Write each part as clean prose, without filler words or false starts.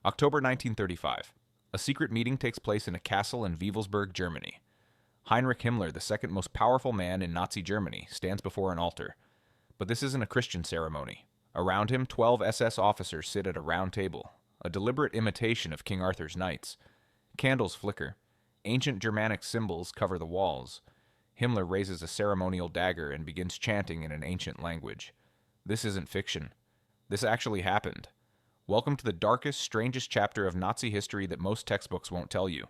October 1935. A secret meeting takes place in a castle in Wewelsburg, Germany. Heinrich Himmler, the second most powerful man in Nazi Germany, stands before an altar. But this isn't a Christian ceremony. Around him, 12 SS officers sit at a round table, a deliberate imitation of King Arthur's knights. Candles flicker. Ancient Germanic symbols cover the walls. Himmler raises a ceremonial dagger and begins chanting in an ancient language. This isn't fiction. This actually happened. Welcome to the darkest, strangest chapter of Nazi history that most textbooks won't tell you.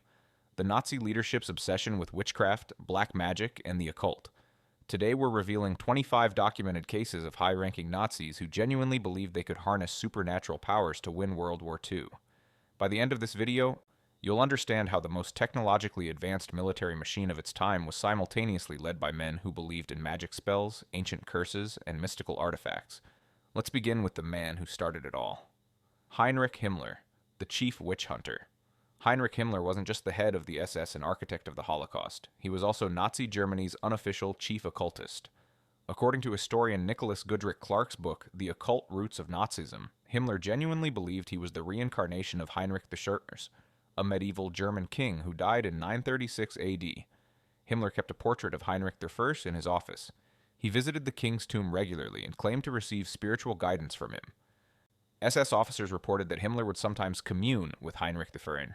The Nazi leadership's obsession with witchcraft, black magic, and the occult. Today we're revealing 25 documented cases of high-ranking Nazis who genuinely believed they could harness supernatural powers to win World War II. By the end of this video, you'll understand how the most technologically advanced military machine of its time was simultaneously led by men who believed in magic spells, ancient curses, and mystical artifacts. Let's begin with the man who started it all. Heinrich Himmler, the chief witch hunter. Heinrich Himmler wasn't just the head of the SS and architect of the Holocaust. He was also Nazi Germany's unofficial chief occultist. According to historian Nicholas Goodrick Clark's book, The Occult Roots of Nazism, Himmler genuinely believed he was the reincarnation of Heinrich the Schurters, a medieval German king who died in 936 AD. Himmler kept a portrait of Heinrich I in his office. He visited the king's tomb regularly and claimed to receive spiritual guidance from him. SS officers reported that Himmler would sometimes commune with Heinrich I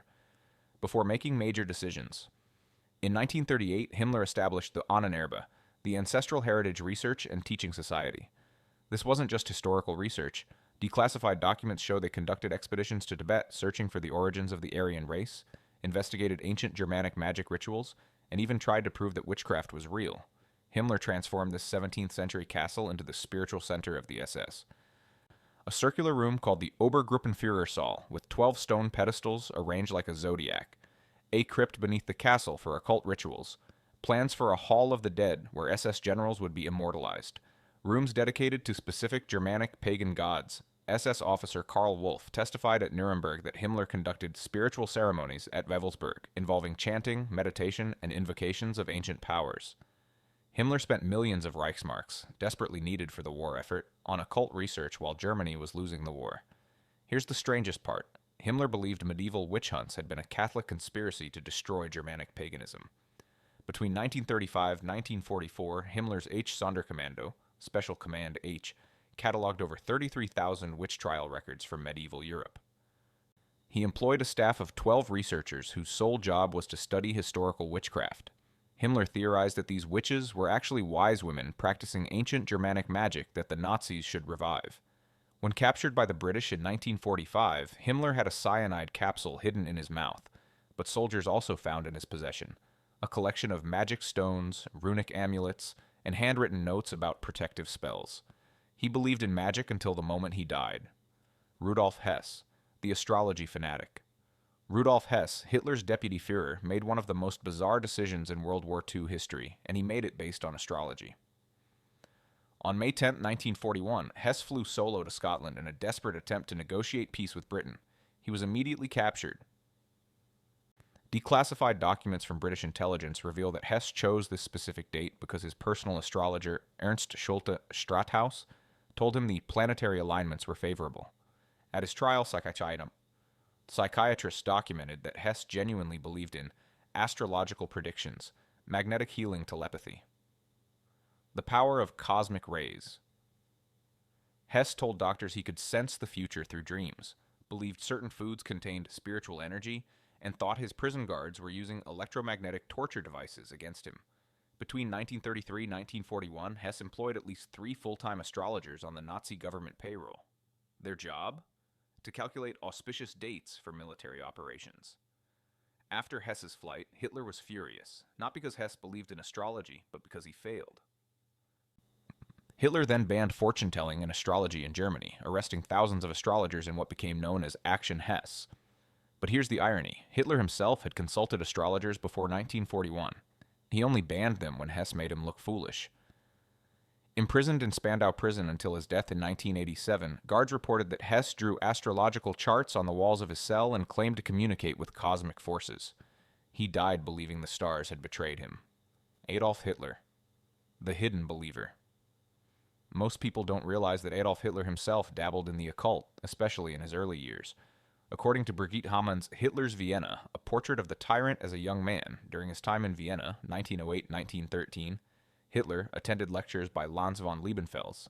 before making major decisions. In 1938, Himmler established the Ahnenerbe, the Ancestral Heritage Research and Teaching Society. This wasn't just historical research. Declassified documents show they conducted expeditions to Tibet searching for the origins of the Aryan race, investigated ancient Germanic magic rituals, and even tried to prove that witchcraft was real. Himmler transformed this 17th century castle into the spiritual center of the SS. A circular room called the Obergruppenführersaal, with 12 stone pedestals arranged like a zodiac. A crypt beneath the castle for occult rituals. Plans for a Hall of the Dead, where SS generals would be immortalized. Rooms dedicated to specific Germanic pagan gods. SS officer Karl Wolff testified at Nuremberg that Himmler conducted spiritual ceremonies at Wewelsburg, involving chanting, meditation, and invocations of ancient powers. Himmler spent millions of Reichsmarks, desperately needed for the war effort, on occult research while Germany was losing the war. Here's the strangest part. Himmler believed medieval witch hunts had been a Catholic conspiracy to destroy Germanic paganism. Between 1935 and 1944, Himmler's H. Sonderkommando, Special Command H, cataloged over 33,000 witch trial records from medieval Europe. He employed a staff of 12 researchers whose sole job was to study historical witchcraft. Himmler theorized that these witches were actually wise women practicing ancient Germanic magic that the Nazis should revive. When captured by the British in 1945, Himmler had a cyanide capsule hidden in his mouth, but soldiers also found in his possession a collection of magic stones, runic amulets, and handwritten notes about protective spells. He believed in magic until the moment he died. Rudolf Hess, the astrology fanatic. Rudolf Hess, Hitler's deputy Führer, made one of the most bizarre decisions in World War II history, and he made it based on astrology. On May 10, 1941, Hess flew solo to Scotland in a desperate attempt to negotiate peace with Britain. He was immediately captured. Declassified documents from British intelligence reveal that Hess chose this specific date because his personal astrologer, Ernst Schulte Strathaus, told him the planetary alignments were favorable. At his trial, psychiatrists documented that Hess genuinely believed in astrological predictions, magnetic healing telepathy. The power of cosmic rays. Hess told doctors he could sense the future through dreams, believed certain foods contained spiritual energy, and thought his prison guards were using electromagnetic torture devices against him. Between 1933 and 1941, Hess employed at least 3 full-time astrologers on the Nazi government payroll. Their job? To calculate auspicious dates for military operations. After Hess's flight, Hitler was furious, not because Hess believed in astrology, but because he failed. Hitler then banned fortune-telling and astrology in Germany, arresting thousands of astrologers in what became known as Action Hess. But here's the irony. Hitler himself had consulted astrologers before 1941. He only banned them when Hess made him look foolish. Imprisoned in Spandau prison until his death in 1987, guards reported that Hess drew astrological charts on the walls of his cell and claimed to communicate with cosmic forces. He died believing the stars had betrayed him. Adolf Hitler, the hidden believer. Most people don't realize that Adolf Hitler himself dabbled in the occult, especially in his early years. According to Brigitte Hamann's Hitler's Vienna, a portrait of the tyrant as a young man, during his time in Vienna, 1908-1913, Hitler attended lectures by Lanz von Liebenfels,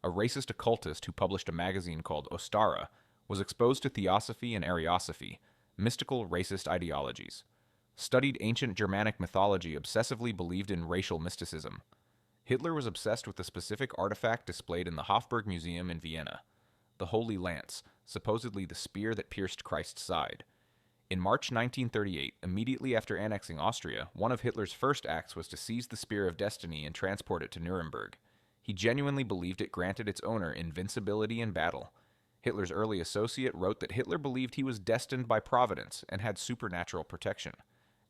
a racist occultist who published a magazine called Ostara, was exposed to theosophy and Ariosophy, mystical racist ideologies. Studied ancient Germanic mythology, obsessively believed in racial mysticism. Hitler was obsessed with a specific artifact displayed in the Hofburg Museum in Vienna, the Holy Lance, supposedly the spear that pierced Christ's side. In March 1938, immediately after annexing Austria, one of Hitler's first acts was to seize the Spear of Destiny and transport it to Nuremberg. He genuinely believed it granted its owner invincibility in battle. Hitler's early associate wrote that Hitler believed he was destined by Providence and had supernatural protection.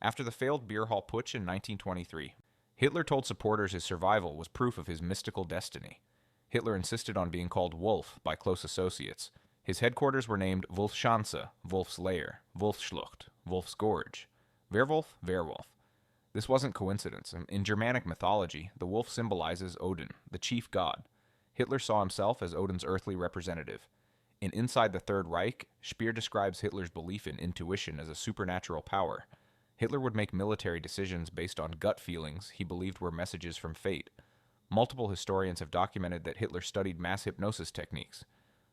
After the failed beer hall putsch in 1923, Hitler told supporters his survival was proof of his mystical destiny. Hitler insisted on being called Wolf by close associates. His headquarters were named Wolfschanze, Wolf's Lair, Wolfsschlucht, Wolf's Gorge. Werwolf, Werwolf. This wasn't coincidence. In Germanic mythology, the wolf symbolizes Odin, the chief god. Hitler saw himself as Odin's earthly representative. In Inside the Third Reich, Speer describes Hitler's belief in intuition as a supernatural power. Hitler would make military decisions based on gut feelings he believed were messages from fate. Multiple historians have documented that Hitler studied mass hypnosis techniques.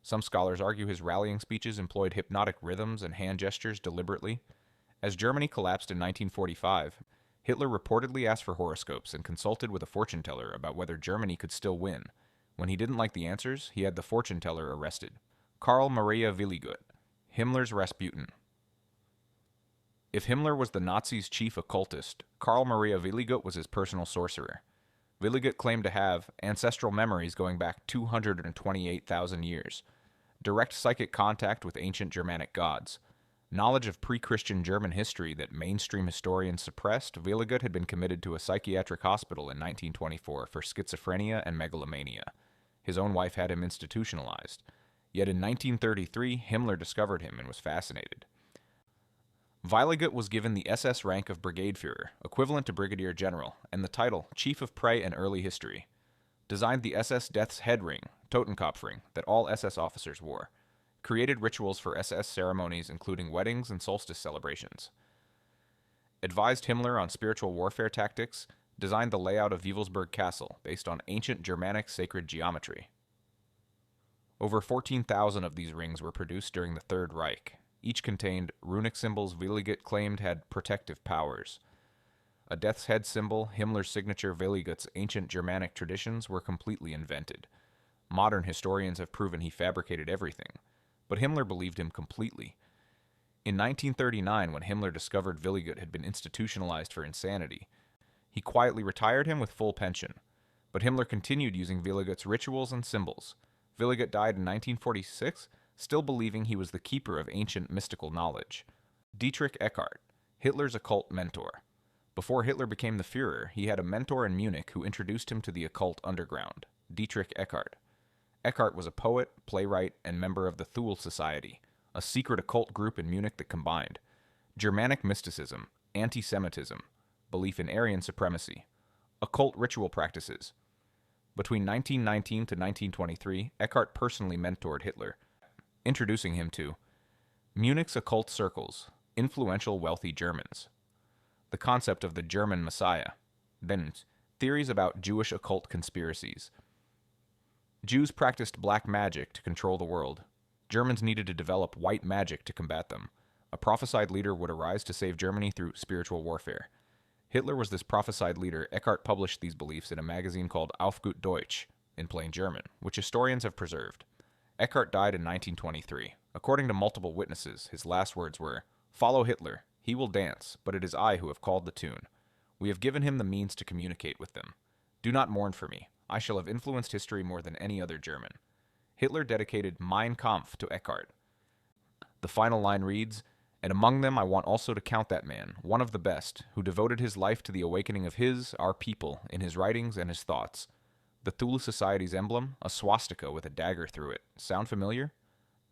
Some scholars argue his rallying speeches employed hypnotic rhythms and hand gestures deliberately. As Germany collapsed in 1945, Hitler reportedly asked for horoscopes and consulted with a fortune teller about whether Germany could still win. When he didn't like the answers, he had the fortune teller arrested. Karl Maria Willigut, Himmler's Rasputin. If Himmler was the Nazis' chief occultist, Karl Maria Willigut was his personal sorcerer. Willigut claimed to have ancestral memories going back 228,000 years, direct psychic contact with ancient Germanic gods, knowledge of pre-Christian German history that mainstream historians suppressed. Willigut had been committed to a psychiatric hospital in 1924 for schizophrenia and megalomania. His own wife had him institutionalized. Yet in 1933, Himmler discovered him and was fascinated. Willigut was given the SS rank of Brigade Führer, equivalent to Brigadier General, and the title Chief of Prey in Early History. Designed the SS Death's Head ring, Totenkopf ring, that all SS officers wore. Created rituals for SS ceremonies including weddings and solstice celebrations. Advised Himmler on spiritual warfare tactics. Designed the layout of Wewelsburg Castle based on ancient Germanic sacred geometry. Over 14,000 of these rings were produced during the Third Reich. Each contained runic symbols Willigut claimed had protective powers. A death's head symbol, Himmler's signature, Willigut's ancient Germanic traditions were completely invented. Modern historians have proven he fabricated everything, but Himmler believed him completely. In 1939, when Himmler discovered Willigut had been institutionalized for insanity, he quietly retired him with full pension, but Himmler continued using Willigut's rituals and symbols. Willigut died in 1946, still believing he was the keeper of ancient mystical knowledge. Dietrich Eckart, Hitler's occult mentor. Before Hitler became the Führer, he had a mentor in Munich who introduced him to the occult underground, Dietrich Eckart. Eckart was a poet, playwright, and member of the Thule Society, a secret occult group in Munich that combined Germanic mysticism, anti-Semitism, belief in Aryan supremacy, occult ritual practices. Between 1919 to 1923, Eckart personally mentored Hitler, introducing him to Munich's occult circles, influential wealthy Germans, the concept of the German Messiah, Benz, theories about Jewish occult conspiracies. Jews practiced black magic to control the world. Germans needed to develop white magic to combat them. A prophesied leader would arise to save Germany through spiritual warfare. Hitler was this prophesied leader. Eckart published these beliefs in a magazine called Auf gut Deutsch, in plain German, which historians have preserved. Eckart died in 1923. According to multiple witnesses, his last words were, "Follow Hitler. He will dance, but it is I who have called the tune. We have given him the means to communicate with them. Do not mourn for me. I shall have influenced history more than any other German." Hitler dedicated Mein Kampf to Eckart. The final line reads, "And among them I want also to count that man, one of the best, who devoted his life to the awakening of our people, in his writings and his thoughts. The Thule Society's emblem, a swastika with a dagger through it. Sound familiar?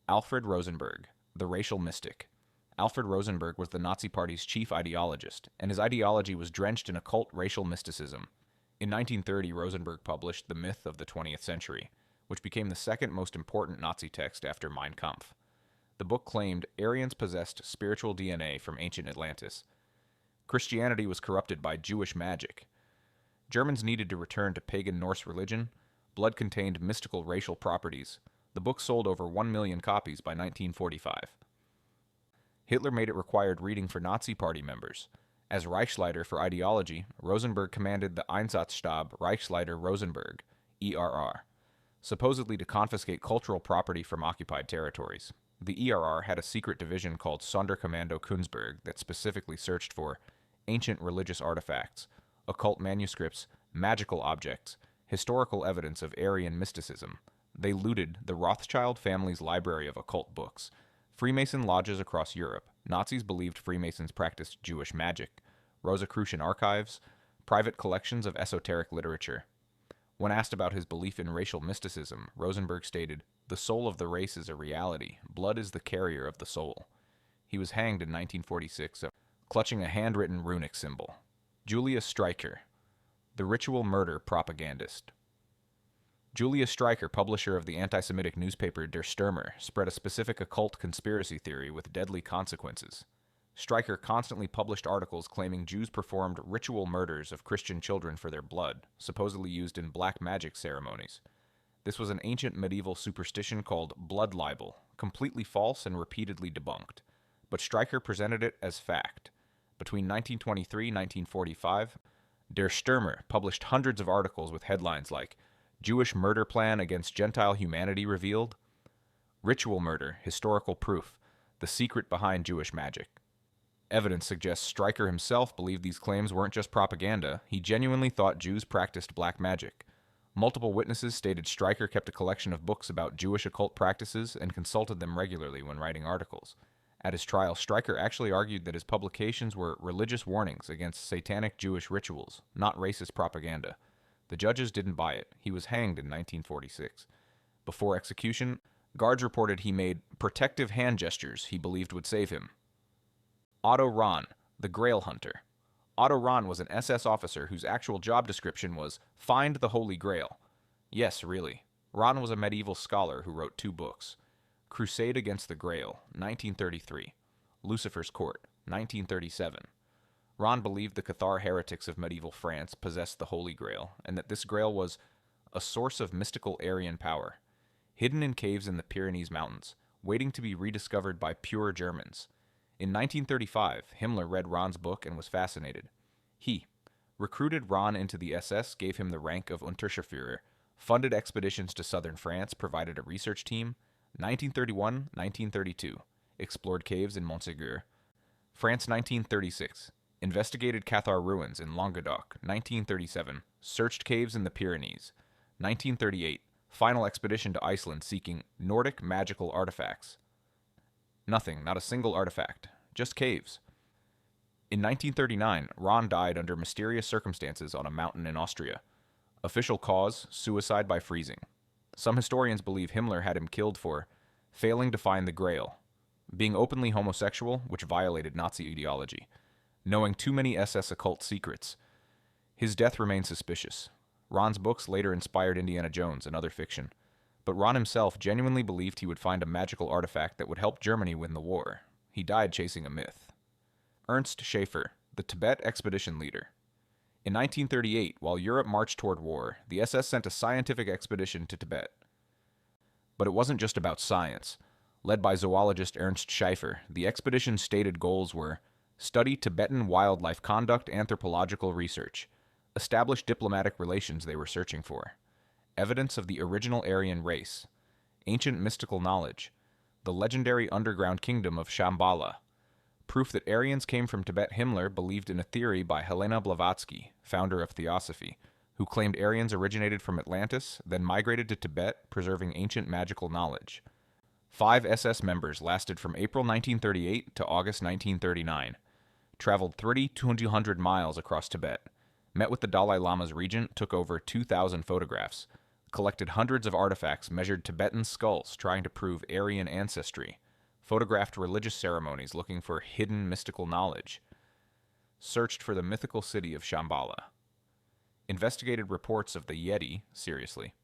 Alfred Rosenberg, the racial mystic. Alfred Rosenberg was the Nazi Party's chief ideologist, and his ideology was drenched in occult racial mysticism. In 1930, Rosenberg published The Myth of the 20th Century, which became the second most important Nazi text after Mein Kampf. The book claimed Aryans possessed spiritual DNA from ancient Atlantis. Christianity was corrupted by Jewish magic. Germans needed to return to pagan Norse religion. Blood contained mystical racial properties. The book sold over 1 million copies by 1945. Hitler made it required reading for Nazi Party members. As Reichsleiter for ideology, Rosenberg commanded the Einsatzstab Reichsleiter Rosenberg, ERR, supposedly to confiscate cultural property from occupied territories. The ERR had a secret division called Sonderkommando Kunstberg that specifically searched for ancient religious artifacts, occult manuscripts, magical objects, historical evidence of Aryan mysticism. They looted the Rothschild family's library of occult books, Freemason lodges across Europe. Nazis believed Freemasons practiced Jewish magic, Rosicrucian archives, private collections of esoteric literature. When asked about his belief in racial mysticism, Rosenberg stated, "The soul of the race is a reality. Blood is the carrier of the soul." He was hanged in 1946, clutching a handwritten runic symbol. Julius Streicher, the ritual murder propagandist. Julius Streicher, publisher of the anti-Semitic newspaper Der Stürmer, spread a specific occult conspiracy theory with deadly consequences. Streicher constantly published articles claiming Jews performed ritual murders of Christian children for their blood, supposedly used in black magic ceremonies. This was an ancient medieval superstition called blood libel, completely false and repeatedly debunked. But Streicher presented it as fact. Between 1923 and 1945, Der Stürmer published hundreds of articles with headlines like Jewish murder plan against Gentile humanity revealed, ritual murder, historical proof, the secret behind Jewish magic. Evidence suggests Streicher himself believed these claims weren't just propaganda. He genuinely thought Jews practiced black magic. Multiple witnesses stated Streicher kept a collection of books about Jewish occult practices and consulted them regularly when writing articles. At his trial, Streicher actually argued that his publications were religious warnings against satanic Jewish rituals, not racist propaganda. The judges didn't buy it. He was hanged in 1946. Before execution, guards reported he made protective hand gestures he believed would save him. Otto Rahn, the Grail Hunter. Otto Rahn was an SS officer whose actual job description was find the Holy Grail. Yes, really. Rahn was a medieval scholar who wrote 2 books. Crusade Against the Grail, 1933. Lucifer's Court, 1937. Rahn believed the Cathar heretics of medieval France possessed the Holy Grail, and that this Grail was a source of mystical Aryan power, hidden in caves in the Pyrenees Mountains, waiting to be rediscovered by pure Germans. In 1935, Himmler read Rahn's book and was fascinated. He recruited Rahn into the SS, gave him the rank of Unterscharführer, funded expeditions to southern France, provided a research team. 1931-1932, explored caves in Montségur. France 1936, investigated Cathar ruins in Languedoc. 1937, searched caves in the Pyrenees. 1938, final expedition to Iceland seeking Nordic magical artifacts. Nothing, not a single artifact, just caves. In 1939, Rahn died under mysterious circumstances on a mountain in Austria. Official cause, suicide by freezing. Some historians believe Himmler had him killed for failing to find the Grail, being openly homosexual, which violated Nazi ideology, knowing too many SS occult secrets. His death remains suspicious. Rahn's books later inspired Indiana Jones and other fiction, but Rahn himself genuinely believed he would find a magical artifact that would help Germany win the war. He died chasing a myth. Ernst Schaefer, the Tibet expedition leader. In 1938, while Europe marched toward war, the SS sent a scientific expedition to Tibet. But it wasn't just about science. Led by zoologist Ernst Schaefer, the expedition's stated goals were study Tibetan wildlife conduct, anthropological research, establish diplomatic relations they were searching for, evidence of the original Aryan race, ancient mystical knowledge, the legendary underground kingdom of Shambhala, proof that Aryans came from Tibet. Himmler believed in a theory by Helena Blavatsky, founder of Theosophy, who claimed Aryans originated from Atlantis, then migrated to Tibet, preserving ancient magical knowledge. 5 SS members lasted from April 1938 to August 1939, traveled 3,200 miles across Tibet, met with the Dalai Lama's regent, took over 2,000 photographs, collected hundreds of artifacts, measured Tibetan skulls trying to prove Aryan ancestry, photographed religious ceremonies looking for hidden mystical knowledge, searched for the mythical city of Shambhala, investigated reports of the Yeti seriously,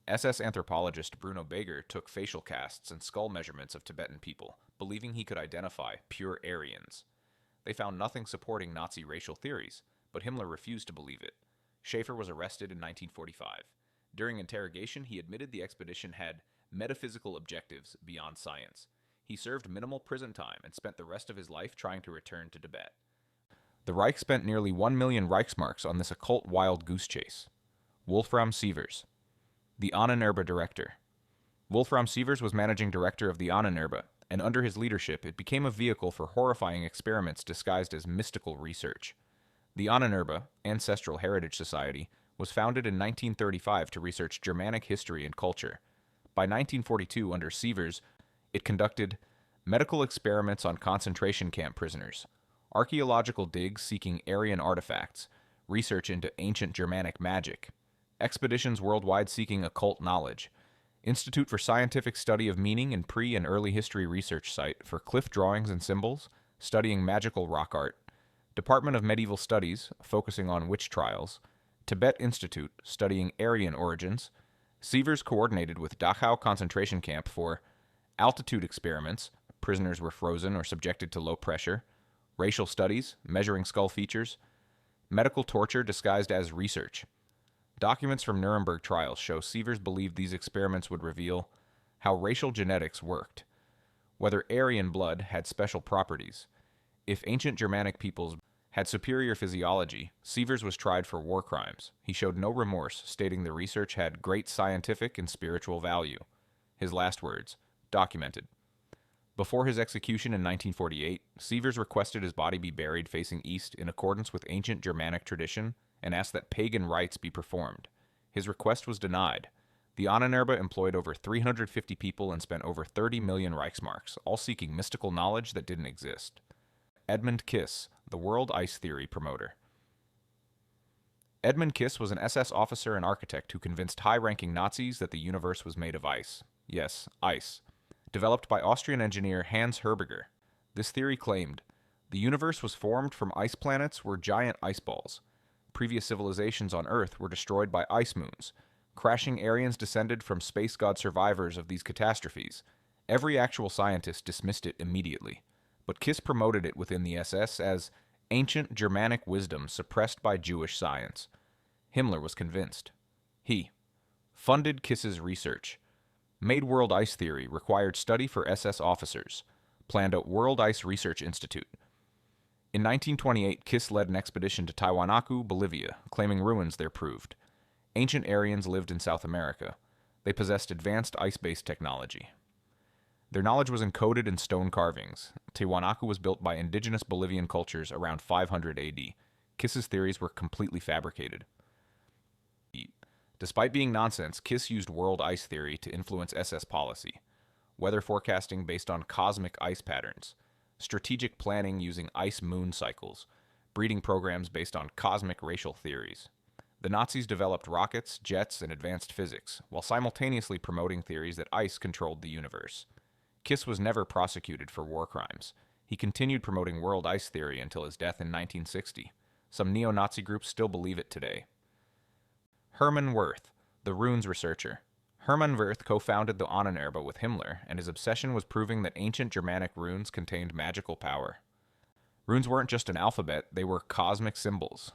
SS anthropologist Bruno Beger took facial casts and skull measurements of Tibetan people, believing he could identify pure Aryans. They found nothing supporting Nazi racial theories, but Himmler refused to believe it. Schaefer was arrested in 1945. During interrogation, he admitted the expedition had metaphysical objectives beyond science. He served minimal prison time and spent the rest of his life trying to return to Tibet. The Reich spent nearly 1 million Reichsmarks on this occult wild goose chase. Wolfram Sievers, the Ahnenerbe director. Wolfram Sievers was managing director of the Ahnenerbe, and under his leadership it became a vehicle for horrifying experiments disguised as mystical research. The Ahnenerbe, Ancestral Heritage Society, was founded in 1935 to research Germanic history and culture. By 1942, under Sievers, it conducted medical experiments on concentration camp prisoners, archaeological digs seeking Aryan artifacts, research into ancient Germanic magic, expeditions worldwide seeking occult knowledge, Institute for Scientific Study of Meaning and Pre- and Early History Research Site for cliff drawings and symbols, studying magical rock art, Department of Medieval Studies, focusing on witch trials, Tibet Institute, studying Aryan origins. Sievers coordinated with Dachau concentration camp for altitude experiments, prisoners were frozen or subjected to low pressure, racial studies, measuring skull features, medical torture disguised as research. Documents from Nuremberg trials show Sievers believed these experiments would reveal how racial genetics worked, whether Aryan blood had special properties. If ancient Germanic peoples had superior physiology, Sievers was tried for war crimes. He showed no remorse, stating the research had great scientific and spiritual value. His last words, documented. Before his execution in 1948, Sievers requested his body be buried facing east in accordance with ancient Germanic tradition and asked that pagan rites be performed. His request was denied. The Ahnenerbe employed over 350 people and spent over 30 million Reichsmarks, all seeking mystical knowledge that didn't exist. Edmund Kiss, the World Ice Theory promoter. Edmund Kiss was an SS officer and architect who convinced high-ranking Nazis that the universe was made of ice. Yes, ice. Developed by Austrian engineer Hans Herbiger. This theory claimed the universe was formed from ice planets were giant ice balls. Previous civilizations on Earth were destroyed by ice moons. Crashing Aryans descended from space god survivors of these catastrophes. Every actual scientist dismissed it immediately, but Kiss promoted it within the SS as ancient Germanic wisdom suppressed by Jewish science. Himmler was convinced. He funded Kiss's research, made world ice theory required study for SS officers, planned a World Ice Research Institute. In 1928, Kiss led an expedition to Tiwanaku, Bolivia, claiming ruins there proved. Ancient Aryans lived in South America. They possessed advanced ice-based technology. Their knowledge was encoded in stone carvings. Tiwanaku was built by indigenous Bolivian cultures around 500 AD. Kiss's theories were completely fabricated. Despite being nonsense, Kiss used world ice theory to influence SS policy. Weather forecasting based on cosmic ice patterns. Strategic planning using ice moon cycles. Breeding programs based on cosmic racial theories. The Nazis developed rockets, jets, and advanced physics, while simultaneously promoting theories that ice controlled the universe. Kiss was never prosecuted for war crimes. He continued promoting world ice theory until his death in 1960. Some neo-Nazi groups still believe it today. Hermann Wirth, the runes researcher. Hermann Wirth co-founded the Ahnenerbe with Himmler, and his obsession was proving that ancient Germanic runes contained magical power. Runes weren't just an alphabet, they were cosmic symbols.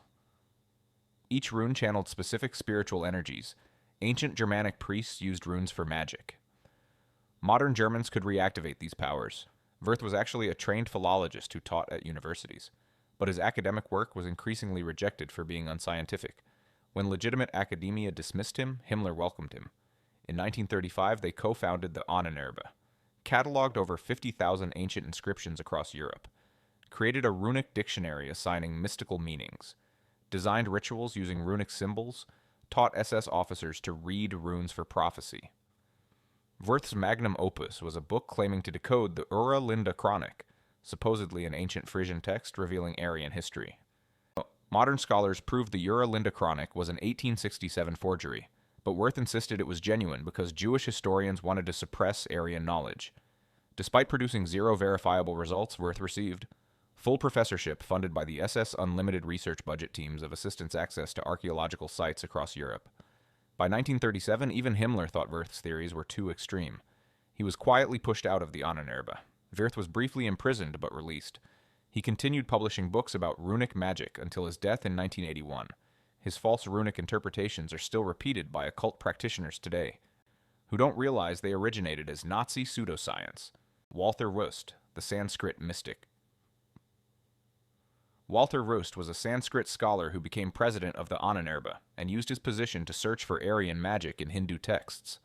Each rune channeled specific spiritual energies. Ancient Germanic priests used runes for magic. Modern Germans could reactivate these powers. Wirth was actually a trained philologist who taught at universities, but his academic work was increasingly rejected for being unscientific. When legitimate academia dismissed him, Himmler welcomed him. In 1935, they co-founded the Ahnenerbe, cataloged over 50,000 ancient inscriptions across Europe, created a runic dictionary assigning mystical meanings, designed rituals using runic symbols, taught SS officers to read runes for prophecy. Wirth's magnum opus was a book claiming to decode the Ura Linda Chronic, supposedly an ancient Frisian text revealing Aryan history. Modern scholars proved the Ura Linda Chronic was an 1867 forgery, but Wirth insisted it was genuine because Jewish historians wanted to suppress Aryan knowledge. Despite producing zero verifiable results, Wirth received full professorship funded by the SS unlimited research budget teams of assistance access to archaeological sites across Europe, By 1937, even Himmler thought Wirth's theories were too extreme. He was quietly pushed out of the Ahnenerbe. Wirth was briefly imprisoned but released. He continued publishing books about runic magic until his death in 1981. His false runic interpretations are still repeated by occult practitioners today, who don't realize they originated as Nazi pseudoscience. Walther Rust, the Sanskrit mystic. Walther Rust was a Sanskrit scholar who became president of the Ahnenerbe and used his position to search for Aryan magic in Hindu texts.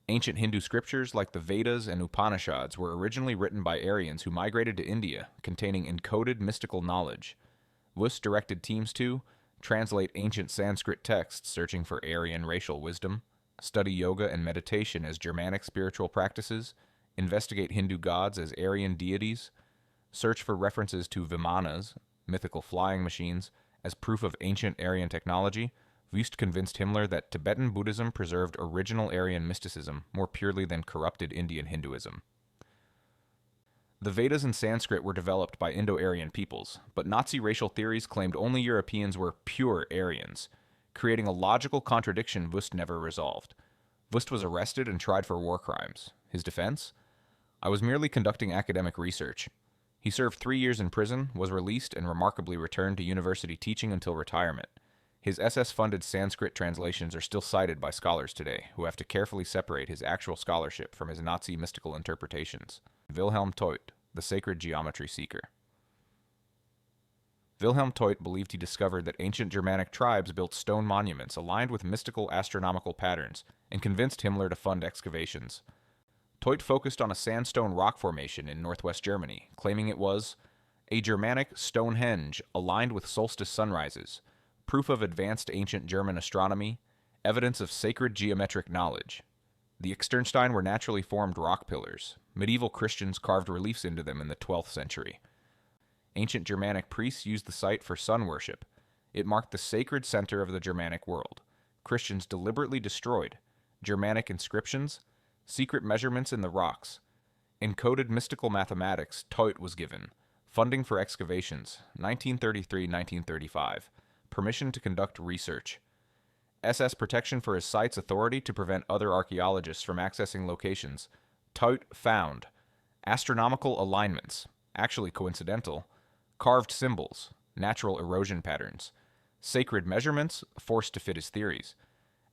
Ancient Hindu scriptures like the Vedas and Upanishads were originally written by Aryans who migrated to India, containing encoded mystical knowledge. Rust directed teams to translate ancient Sanskrit texts searching for Aryan racial wisdom, study yoga and meditation as Germanic spiritual practices, investigate Hindu gods as Aryan deities, search for references to Vimanas, mythical flying machines, as proof of ancient Aryan technology. Wüst convinced Himmler that Tibetan Buddhism preserved original Aryan mysticism more purely than corrupted Indian Hinduism. The Vedas and Sanskrit were developed by Indo-Aryan peoples, but Nazi racial theories claimed only Europeans were pure Aryans, creating a logical contradiction Wüst never resolved. Wüst was arrested and tried for war crimes. His defense? I was merely conducting academic research. He served 3 years in prison, was released, and remarkably returned to university teaching until retirement. His SS-funded Sanskrit translations are still cited by scholars today, who have to carefully separate his actual scholarship from his Nazi mystical interpretations. Wilhelm Teut, the sacred geometry seeker. Wilhelm Teut believed he discovered that ancient Germanic tribes built stone monuments aligned with mystical astronomical patterns, and convinced Himmler to fund excavations. Teut focused on a sandstone rock formation in northwest Germany, claiming it was a Germanic Stonehenge aligned with solstice sunrises, proof of advanced ancient German astronomy, evidence of sacred geometric knowledge. The Externstein were naturally formed rock pillars. Medieval Christians carved reliefs into them in the 12th century. Ancient Germanic priests used the site for sun worship. It marked the sacred center of the Germanic world. Christians deliberately destroyed Germanic inscriptions, secret measurements in the rocks. Encoded mystical mathematics, Teut was given. Funding for excavations, 1933-1935. Permission to conduct research. SS protection for his site's authority to prevent other archaeologists from accessing locations. Teut found astronomical alignments, actually coincidental, carved symbols, natural erosion patterns, sacred measurements forced to fit his theories.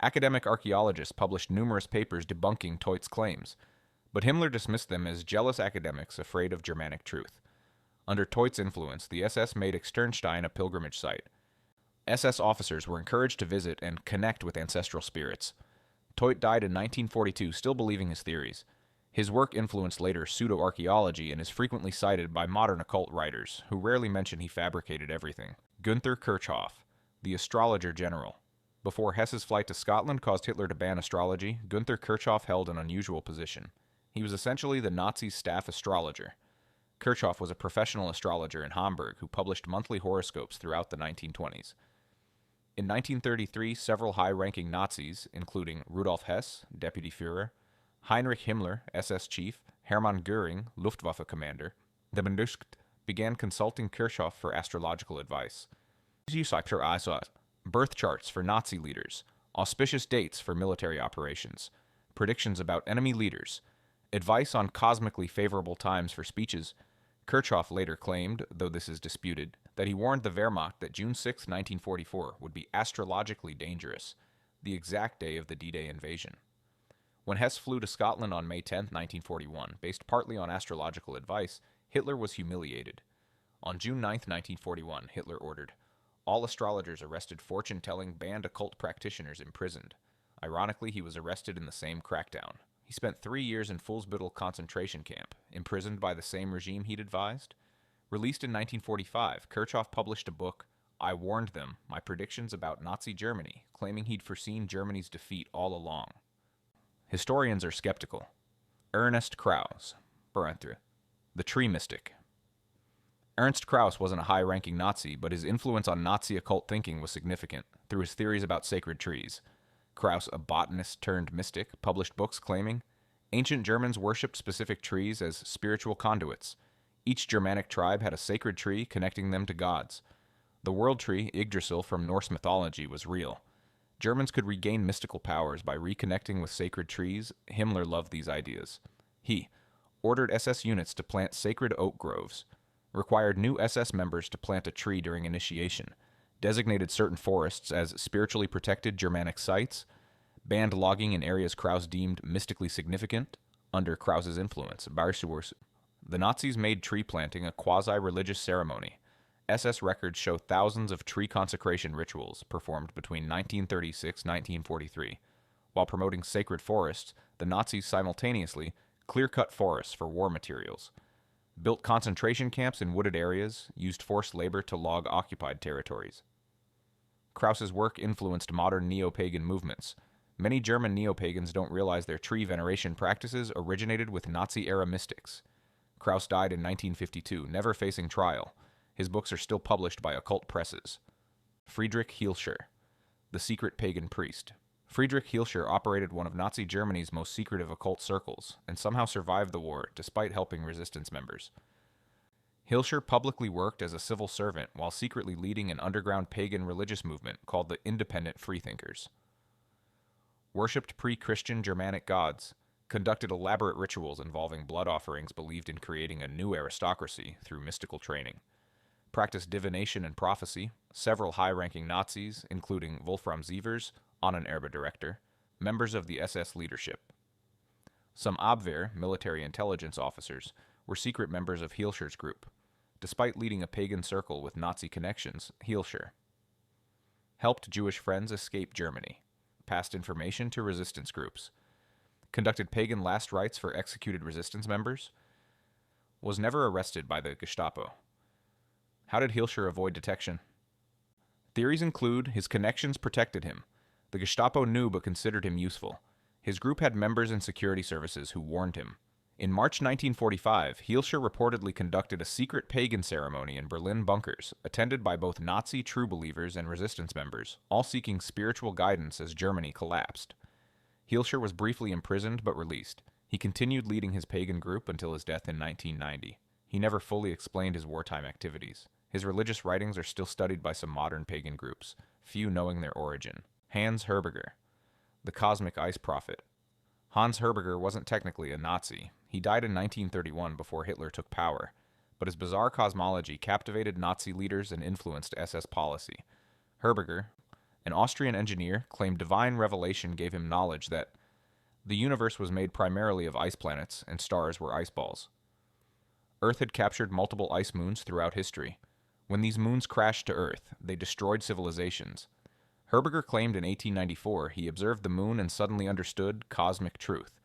Academic archaeologists published numerous papers debunking Teut's claims, but Himmler dismissed them as jealous academics afraid of Germanic truth. Under Teut's influence, the SS made Externstein a pilgrimage site. SS officers were encouraged to visit and connect with ancestral spirits. Teut died in 1942 still believing his theories. His work influenced later pseudo-archaeology and is frequently cited by modern occult writers, who rarely mention he fabricated everything. Günther Kirchhoff, the astrologer general. Before Hess's flight to Scotland caused Hitler to ban astrology, Günther Kirchhoff held an unusual position. He was essentially the Nazis' staff astrologer. Kirchhoff was a professional astrologer in Hamburg who published monthly horoscopes throughout the 1920s. In 1933, several high-ranking Nazis, including Rudolf Hess, Deputy Führer, Heinrich Himmler, SS chief, Hermann Göring, Luftwaffe commander, the Benduschkt, began consulting Kirchhoff for astrological advice. Birth charts for Nazi leaders, auspicious dates for military operations, predictions about enemy leaders, advice on cosmically favorable times for speeches. Kirchhoff later claimed, though this is disputed, that he warned the Wehrmacht that June 6, 1944 would be astrologically dangerous, the exact day of the D-Day invasion. When Hess flew to Scotland on May 10, 1941, based partly on astrological advice, Hitler was humiliated. On June 9, 1941, Hitler ordered all astrologers arrested, fortune-telling, banned occult practitioners imprisoned. Ironically, he was arrested in the same crackdown. He spent 3 years in Fuhlsbüttel concentration camp, imprisoned by the same regime he'd advised. Released in 1945, Kirchhoff published a book, I Warned Them, My Predictions About Nazi Germany, claiming he'd foreseen Germany's defeat all along. Historians are skeptical. Ernst Krauss, the tree mystic. Ernst Krauss wasn't a high-ranking Nazi, but his influence on Nazi occult thinking was significant, through his theories about sacred trees. Krauss, a botanist-turned-mystic, published books claiming ancient Germans worshipped specific trees as spiritual conduits. Each Germanic tribe had a sacred tree connecting them to gods. The world tree, Yggdrasil from Norse mythology, was real. Germans could regain mystical powers by reconnecting with sacred trees. Himmler loved these ideas. He ordered SS units to plant sacred oak groves, required new SS members to plant a tree during initiation, designated certain forests as spiritually protected Germanic sites, banned logging in areas Krauss deemed mystically significant under Krauss's influence. The Nazis made tree planting a quasi-religious ceremony. SS records show thousands of tree consecration rituals performed between 1936 and 1943. While promoting sacred forests, the Nazis simultaneously clear-cut forests for war materials, built concentration camps in wooded areas, used forced labor to log occupied territories. Krauss's work influenced modern neo-pagan movements. Many German neo-pagans don't realize their tree veneration practices originated with Nazi-era mystics. Krauss died in 1952, never facing trial. His books are still published by occult presses. Friedrich Himmler, the secret pagan priest. Friedrich Himmler operated one of Nazi Germany's most secretive occult circles, and somehow survived the war despite helping resistance members. Himmler publicly worked as a civil servant while secretly leading an underground pagan religious movement called the Independent Freethinkers. Worshipped pre-Christian Germanic gods, conducted elaborate rituals involving blood offerings, believed in creating a new aristocracy through mystical training. Practiced divination and prophecy. Several high-ranking Nazis, including Wolfram Sievers, Ahnenerbe director, members of the SS leadership. Some Abwehr, military intelligence officers, were secret members of Himmler's group. Despite leading a pagan circle with Nazi connections, Himmler helped Jewish friends escape Germany, passed information to resistance groups, conducted pagan last rites for executed resistance members, was never arrested by the Gestapo. How did Himmler avoid detection? Theories include his connections protected him. The Gestapo knew but considered him useful. His group had members in security services who warned him. In March 1945, Himmler reportedly conducted a secret pagan ceremony in Berlin bunkers, attended by both Nazi true believers and resistance members, all seeking spiritual guidance as Germany collapsed. Himmler was briefly imprisoned but released. He continued leading his pagan group until his death in 1990. He never fully explained his wartime activities. His religious writings are still studied by some modern pagan groups, few knowing their origin. Hans Herberger, the cosmic ice prophet. Hans Herberger wasn't technically a Nazi. He died in 1931 before Hitler took power, but his bizarre cosmology captivated Nazi leaders and influenced SS policy. Herberger, an Austrian engineer, claimed divine revelation gave him knowledge that the universe was made primarily of ice planets and stars were ice balls. Earth had captured multiple ice moons throughout history. When these moons crashed to Earth, they destroyed civilizations. Herberger claimed in 1894 he observed the moon and suddenly understood cosmic truth.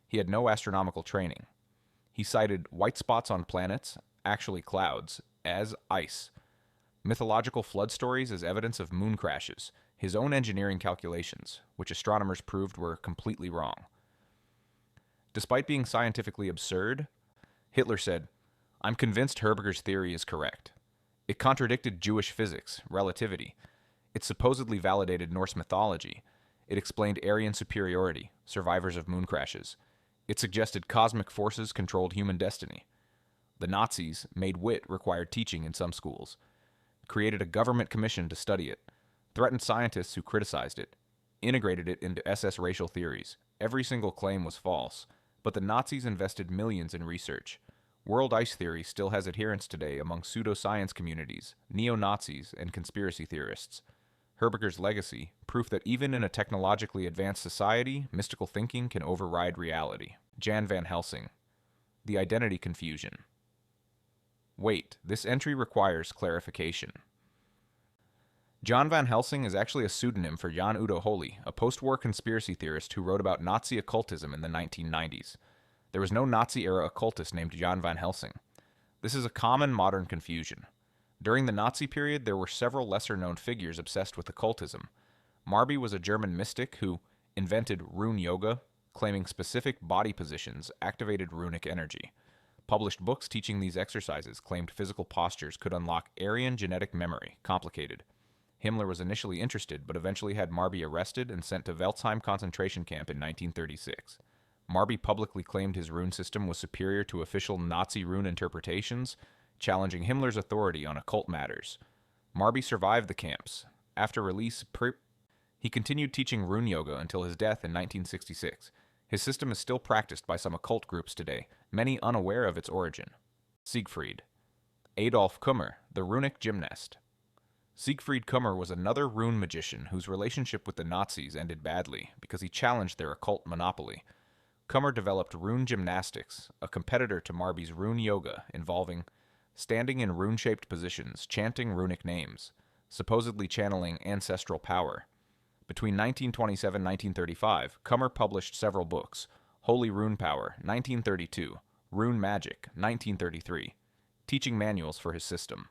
He had no astronomical training. He cited white spots on planets, actually clouds, as ice. Mythological flood stories as evidence of moon crashes. His own engineering calculations, which astronomers proved were completely wrong. Despite being scientifically absurd, Hitler said, "I'm convinced Herberger's theory is correct." It contradicted Jewish physics, relativity. It supposedly validated Norse mythology. It explained Aryan superiority, survivors of moon crashes. It suggested cosmic forces controlled human destiny. The Nazis made wit required teaching in some schools, created a government commission to study it, threatened scientists who criticized it, integrated it into SS racial theories. Every single claim was false, but the Nazis invested millions in research. World ice theory still has adherents today among pseudoscience communities, neo-Nazis, and conspiracy theorists. Herberger's legacy, proof that even in a technologically advanced society, mystical thinking can override reality. Jan van Helsing. The identity confusion. Wait, this entry requires clarification. John Van Helsing is actually a pseudonym for Jan Udo Holey, a post-war conspiracy theorist who wrote about Nazi occultism in the 1990s. There was no Nazi-era occultist named Jan Van Helsing. This is a common modern confusion. During the Nazi period, there were several lesser-known figures obsessed with occultism. Marby was a German mystic who invented rune yoga, claiming specific body positions activated runic energy. Published books teaching these exercises claimed physical postures could unlock Aryan genetic memory, complicated. Himmler was initially interested, but eventually had Marby arrested and sent to Welzheim concentration camp in 1936. Marby publicly claimed his rune system was superior to official Nazi rune interpretations, challenging Himmler's authority on occult matters. Marby survived the camps. After release, He continued teaching rune yoga until his death in 1966. His system is still practiced by some occult groups today, many unaware of its origin. Siegfried. Adolf Kummer, the runic gymnast. Siegfried Kummer was another rune magician whose relationship with the Nazis ended badly because he challenged their occult monopoly. Kummer developed rune gymnastics, a competitor to Marby's rune yoga involving standing in rune-shaped positions, chanting runic names, supposedly channeling ancestral power. Between 1927 and 1935, Kummer published several books: Holy Rune Power, 1932, Rune Magic, 1933, teaching manuals for his system.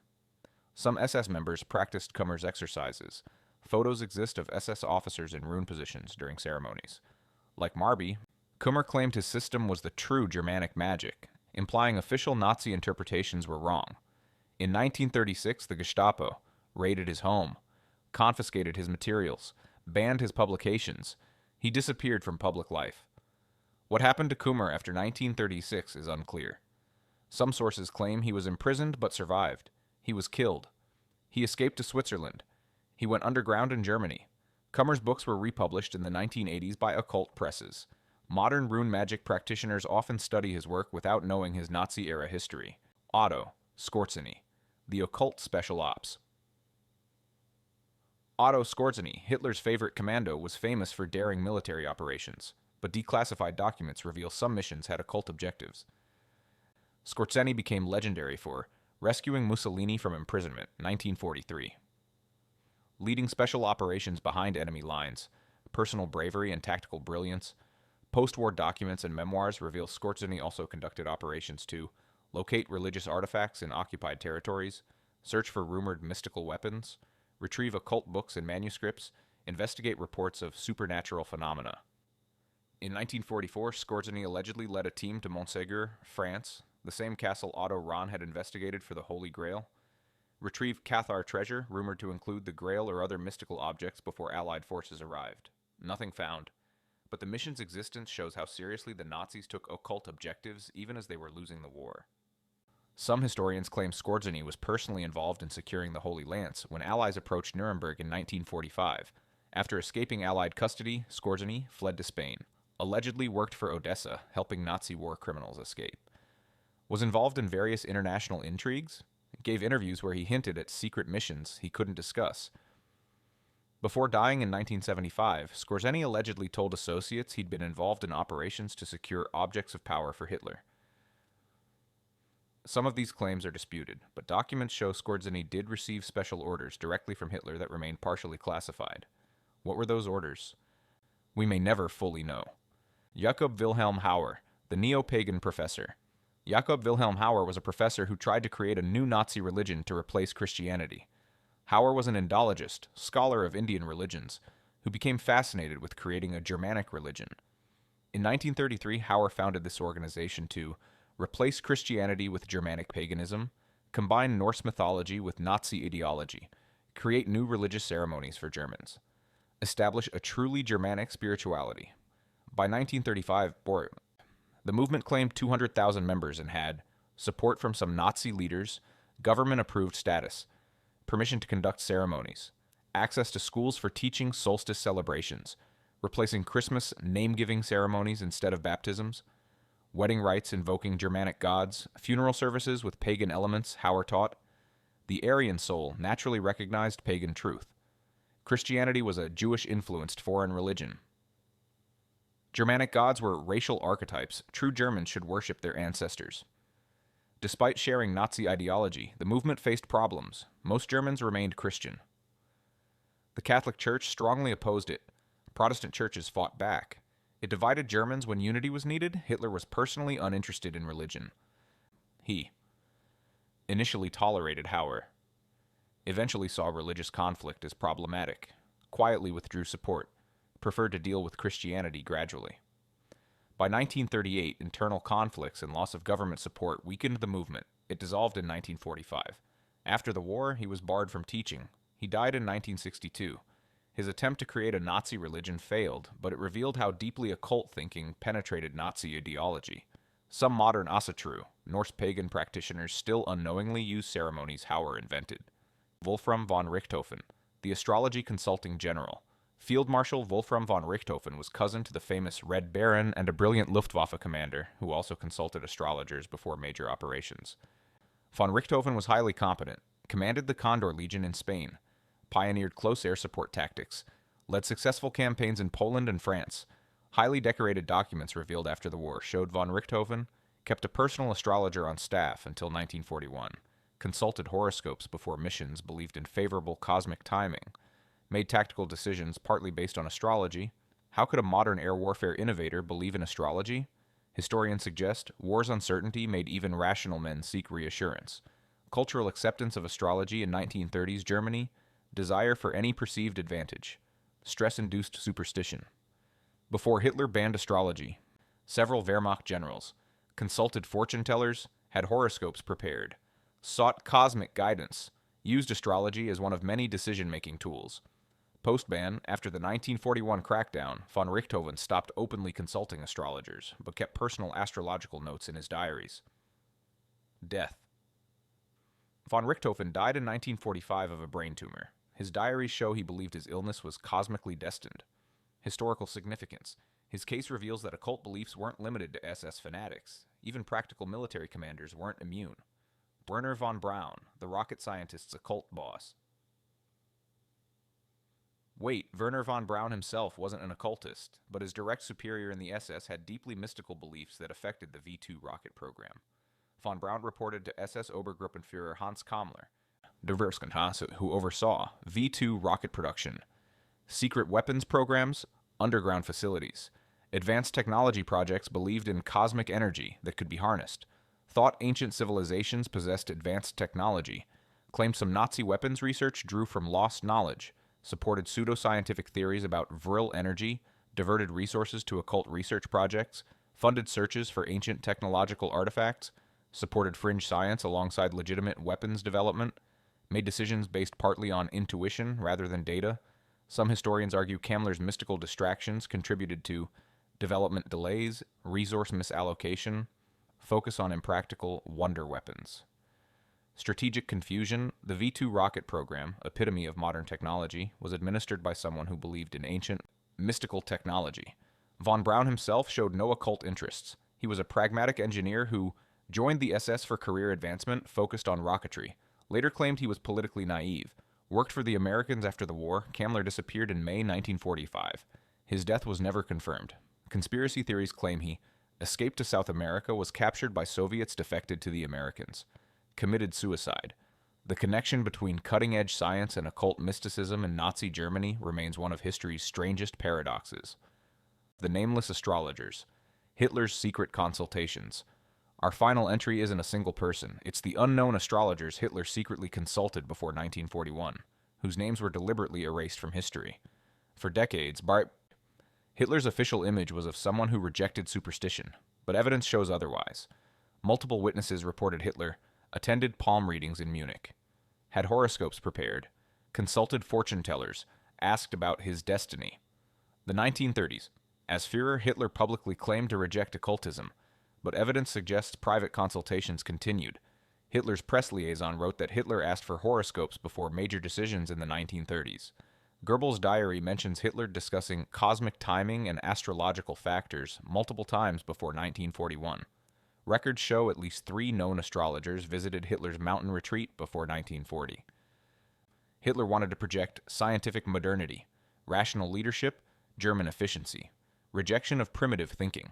Some SS members practiced Kummer's exercises. Photos exist of SS officers in rune positions during ceremonies. Like Marby, Kummer claimed his system was the true Germanic magic, implying official Nazi interpretations were wrong. In 1936, the Gestapo raided his home, confiscated his materials, banned his publications. He disappeared from public life. What happened to Kummer after 1936 is unclear. Some sources claim he was imprisoned but survived. He was killed. He escaped to Switzerland. He went underground in Germany. Kummer's books were republished in the 1980s by occult presses. Modern rune magic practitioners often study his work without knowing his Nazi-era history. Otto Skorzeny, the occult special ops. Otto Skorzeny, Hitler's favorite commando, was famous for daring military operations, but declassified documents reveal some missions had occult objectives. Skorzeny became legendary for rescuing Mussolini from imprisonment, 1943. Leading special operations behind enemy lines, personal bravery and tactical brilliance. Post-war documents and memoirs reveal Skorzeny also conducted operations to locate religious artifacts in occupied territories, search for rumored mystical weapons, retrieve occult books and manuscripts, investigate reports of supernatural phenomena. In 1944, Skorzeny allegedly led a team to Montségur, France, the same castle Otto Rahn had investigated for the Holy Grail, retrieve Cathar treasure, rumored to include the Grail or other mystical objects before Allied forces arrived. Nothing found. But the mission's existence shows how seriously the Nazis took occult objectives even as they were losing the war. Some historians claim Skorzeny was personally involved in securing the Holy Lance when Allies approached Nuremberg in 1945. After escaping Allied custody, Skorzeny fled to Spain, allegedly worked for Odessa, helping Nazi war criminals escape. Was involved in various international intrigues, gave interviews where he hinted at secret missions he couldn't discuss. Before dying in 1975, Skorzeny allegedly told associates he'd been involved in operations to secure objects of power for Hitler. Some of these claims are disputed, but documents show Skorzeny did receive special orders directly from Hitler that remained partially classified. What were those orders? We may never fully know. Jakob Wilhelm Hauer, the neo-pagan professor. Jakob Wilhelm Hauer was a professor who tried to create a new Nazi religion to replace Christianity. Hauer was an Indologist, scholar of Indian religions, who became fascinated with creating a Germanic religion. In 1933, Hauer founded this organization to replace Christianity with Germanic paganism, combine Norse mythology with Nazi ideology, create new religious ceremonies for Germans, establish a truly Germanic spirituality. By 1935, the movement claimed 200,000 members and had support from some Nazi leaders, government-approved status, permission to conduct ceremonies, access to schools for teaching solstice celebrations, replacing Christmas name-giving ceremonies instead of baptisms, wedding rites invoking Germanic gods, funeral services with pagan elements, Hauer taught. The Aryan soul naturally recognized pagan truth. Christianity was a Jewish-influenced foreign religion. Germanic gods were racial archetypes. True Germans should worship their ancestors. Despite sharing Nazi ideology, the movement faced problems. Most Germans remained Christian. The Catholic Church strongly opposed it. Protestant churches fought back. It divided Germans when unity was needed. Hitler was personally uninterested in religion. He initially tolerated Hauer, eventually saw religious conflict as problematic, quietly withdrew support, preferred to deal with Christianity gradually. By 1938, internal conflicts and loss of government support weakened the movement. It dissolved in 1945. After the war, he was barred from teaching. He died in 1962. His attempt to create a Nazi religion failed, but it revealed how deeply occult thinking penetrated Nazi ideology. Some modern Asatru, Norse pagan practitioners, still unknowingly use ceremonies Hauer invented. Wolfram von Richthofen, the astrology consulting general, Field Marshal Wolfram von Richthofen was cousin to the famous Red Baron and a brilliant Luftwaffe commander who also consulted astrologers before major operations. Von Richthofen was highly competent, commanded the Condor Legion in Spain, pioneered close air support tactics, led successful campaigns in Poland and France. Highly decorated documents revealed after the war showed von Richthofen kept a personal astrologer on staff until 1941, consulted horoscopes before missions, believed in favorable cosmic timing, made tactical decisions partly based on astrology. How could a modern air warfare innovator believe in astrology? Historians suggest war's uncertainty made even rational men seek reassurance. Cultural acceptance of astrology in 1930s Germany, desire for any perceived advantage, stress-induced superstition. Before Hitler banned astrology, several Wehrmacht generals consulted fortune tellers, had horoscopes prepared, sought cosmic guidance, used astrology as one of many decision-making tools. Post-ban, after the 1941 crackdown, von Richthofen stopped openly consulting astrologers, but kept personal astrological notes in his diaries. Death. Von Richthofen died in 1945 of a brain tumor. His diaries show he believed his illness was cosmically destined. Historical significance. His case reveals that occult beliefs weren't limited to SS fanatics. Even practical military commanders weren't immune. Werner von Braun, the rocket scientist's occult boss. Wait, Werner von Braun himself wasn't an occultist, but his direct superior in the SS had deeply mystical beliefs that affected the V2 rocket program. Von Braun reported to SS Obergruppenführer Hans Kammler, der Verwaltungshaus, who oversaw V2 rocket production, secret weapons programs, underground facilities, advanced technology projects believed in cosmic energy that could be harnessed, thought ancient civilizations possessed advanced technology, claimed some Nazi weapons research drew from lost knowledge, supported pseudoscientific theories about Vril energy, diverted resources to occult research projects, funded searches for ancient technological artifacts, supported fringe science alongside legitimate weapons development, made decisions based partly on intuition rather than data. Some historians argue Kammler's mystical distractions contributed to development delays, resource misallocation, focus on impractical wonder weapons. Strategic confusion. The V2 rocket program, epitome of modern technology, was administered by someone who believed in ancient, mystical technology. Von Braun himself showed no occult interests. He was a pragmatic engineer who joined the SS for career advancement, focused on rocketry. Later claimed he was politically naive. Worked for the Americans after the war, Kammler disappeared in May 1945. His death was never confirmed. Conspiracy theories claim he escaped to South America, was captured by Soviets defected to the Americans, committed suicide. The connection between cutting-edge science and occult mysticism in Nazi Germany remains one of history's strangest paradoxes. The nameless astrologers. Hitler's secret consultations. Our final entry isn't a single person. It's the unknown astrologers Hitler secretly consulted before 1941, whose names were deliberately erased from history. For decades, Hitler's official image was of someone who rejected superstition, but evidence shows otherwise. Multiple witnesses reported Hitler attended palm readings in Munich, had horoscopes prepared, consulted fortune tellers, asked about his destiny. The 1930s. As Führer, Hitler publicly claimed to reject occultism, but evidence suggests private consultations continued. Hitler's press liaison wrote that Hitler asked for horoscopes before major decisions in the 1930s. Goebbels' diary mentions Hitler discussing cosmic timing and astrological factors multiple times before 1941. Records show at least 3 known astrologers visited Hitler's mountain retreat before 1940. Hitler wanted to project scientific modernity, rational leadership, German efficiency, rejection of primitive thinking.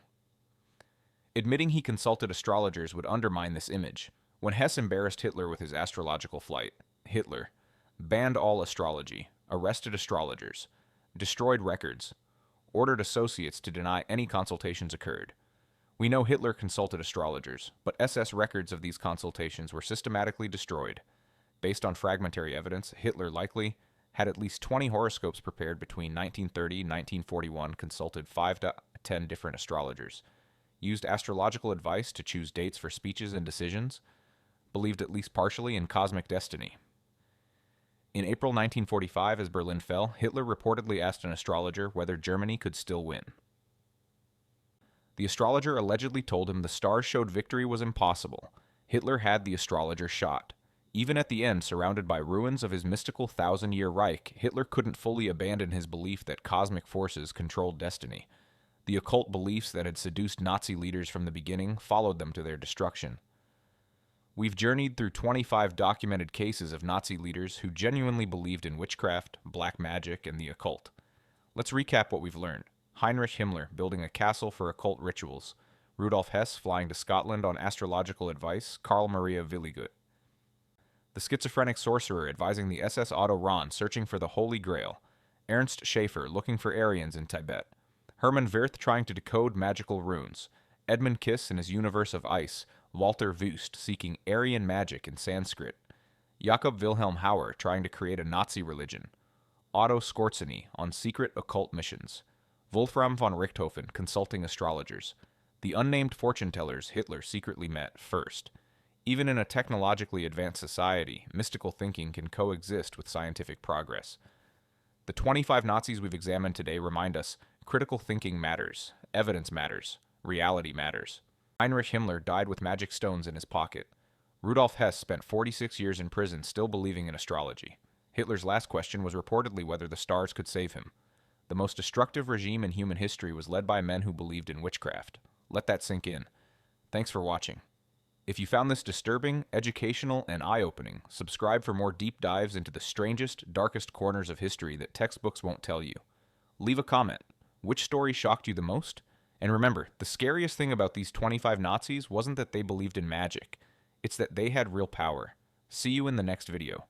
Admitting he consulted astrologers would undermine this image. When Hess embarrassed Hitler with his astrological flight, Hitler banned all astrology, arrested astrologers, destroyed records, ordered associates to deny any consultations occurred. We know Hitler consulted astrologers, but SS records of these consultations were systematically destroyed. Based on fragmentary evidence, Hitler likely had at least 20 horoscopes prepared between 1930 and 1941, consulted 5 to 10 different astrologers, used astrological advice to choose dates for speeches and decisions, believed at least partially in cosmic destiny. In April 1945, as Berlin fell, Hitler reportedly asked an astrologer whether Germany could still win. The astrologer allegedly told him the stars showed victory was impossible. Hitler had the astrologer shot. Even at the end, surrounded by ruins of his mystical thousand-year Reich, Hitler couldn't fully abandon his belief that cosmic forces controlled destiny. The occult beliefs that had seduced Nazi leaders from the beginning followed them to their destruction. We've journeyed through 25 documented cases of Nazi leaders who genuinely believed in witchcraft, black magic, and the occult. Let's recap what we've learned. Heinrich Himmler building a castle for occult rituals. Rudolf Hess flying to Scotland on astrological advice. Karl Maria Willigut. The schizophrenic sorcerer advising the SS Otto Rahn searching for the Holy Grail. Ernst Schaeffer looking for Aryans in Tibet. Hermann Wirth trying to decode magical runes. Edmund Kiss in his universe of ice. Walter Wüst seeking Aryan magic in Sanskrit. Jakob Wilhelm Hauer trying to create a Nazi religion. Otto Skorzeny on secret occult missions. Wolfram von Richthofen consulting astrologers. The unnamed fortune tellers Hitler secretly met first. Even in a technologically advanced society, mystical thinking can coexist with scientific progress. The 25 Nazis we've examined today remind us critical thinking matters, evidence matters, reality matters. Heinrich Himmler died with magic stones in his pocket. Rudolf Hess spent 46 years in prison still believing in astrology. Hitler's last question was reportedly whether the stars could save him. The most destructive regime in human history was led by men who believed in witchcraft. Let that sink in. Thanks for watching. If you found this disturbing, educational, and eye-opening, subscribe for more deep dives into the strangest, darkest corners of history that textbooks won't tell you. Leave a comment. Which story shocked you the most? And remember, the scariest thing about these 25 Nazis wasn't that they believed in magic. It's that they had real power. See you in the next video.